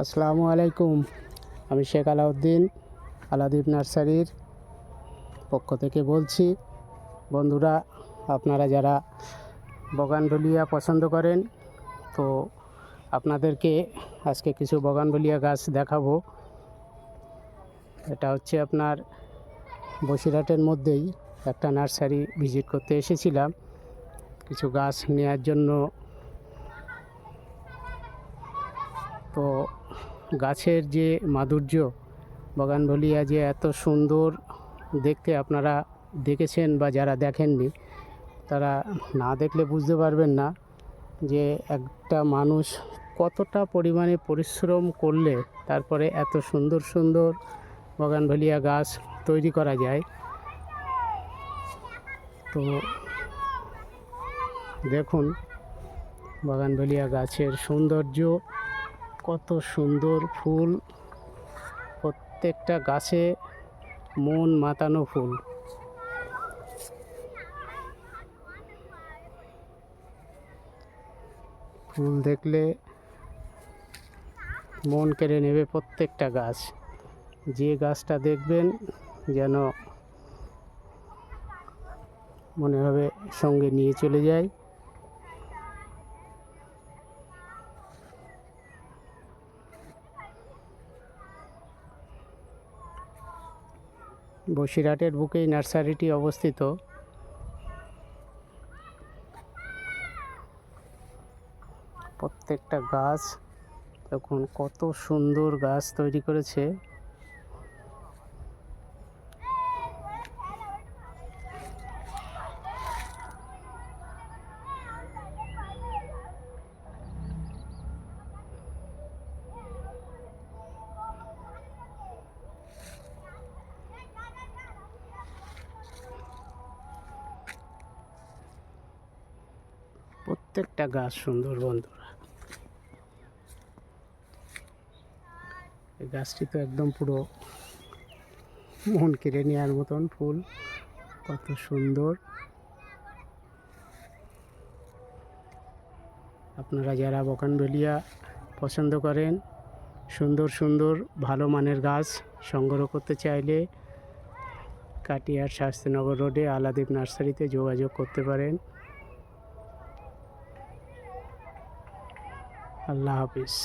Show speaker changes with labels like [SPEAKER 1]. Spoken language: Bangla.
[SPEAKER 1] আসসালামু আলাইকুম। আমি শেখ আলাউদ্দিন আলাদীপ নার্সারির পক্ষ থেকে বলছি। বন্ধুরা, আপনারা যারা বগানভিলিয়া পছন্দ করেন, তো আপনাদেরকে আজকে কিছু বগানভিলিয়া গাছ দেখাবো। এটা হচ্ছে আপনার বসিরহাটের মধ্যেই একটা নার্সারি ভিজিট করতে এসেছিলাম কিছু গাছ নেওয়ার জন্য। তো গাছের যে মাধুর্য, বগানভিলিয়া যে এত সুন্দর দেখতে, আপনারা দেখেছেন বা যারা দেখেননি তারা না দেখলে বুঝতে পারবেন না যে একটা মানুষ কতটা পরিমাণে পরিশ্রম করলে তারপরে এত সুন্দর সুন্দর বগানভিলিয়া গাছ তৈরি করা যায়। তো দেখুন বগানভিলিয়া গাছের সৌন্দর্য, কত সুন্দর ফুল, প্রত্যেকটা গাছে মন মাতানো ফুল। ফুল দেখলে মন কেড়ে নেবে প্রত্যেকটা গাছ। যে গাছটা দেখবেন যেন মনে হবে সঙ্গে নিয়ে চলে যায়। বসিরহাটের বুকেই নার্সারিটি অবস্থিত। প্রত্যেকটা গাছ দেখুন কত সুন্দর গাছ তৈরি করেছে। প্রত্যেকটা গাছ সুন্দর। বন্ধুরা, এই গাছটি তো একদম পুরো মন কেড়ে নেওয়ার মতন ফুল, কত সুন্দর। আপনারা যারা বগানভিলিয়া পছন্দ করেন, সুন্দর সুন্দর ভালো মানের গাছ সংগ্রহ করতে চাইলে কাটিয়ার শাস্ত্রীনগর রোডে আলাদীপ নার্সারিতে যোগাযোগ করতে পারেন। আল্লাহ হাফিজ।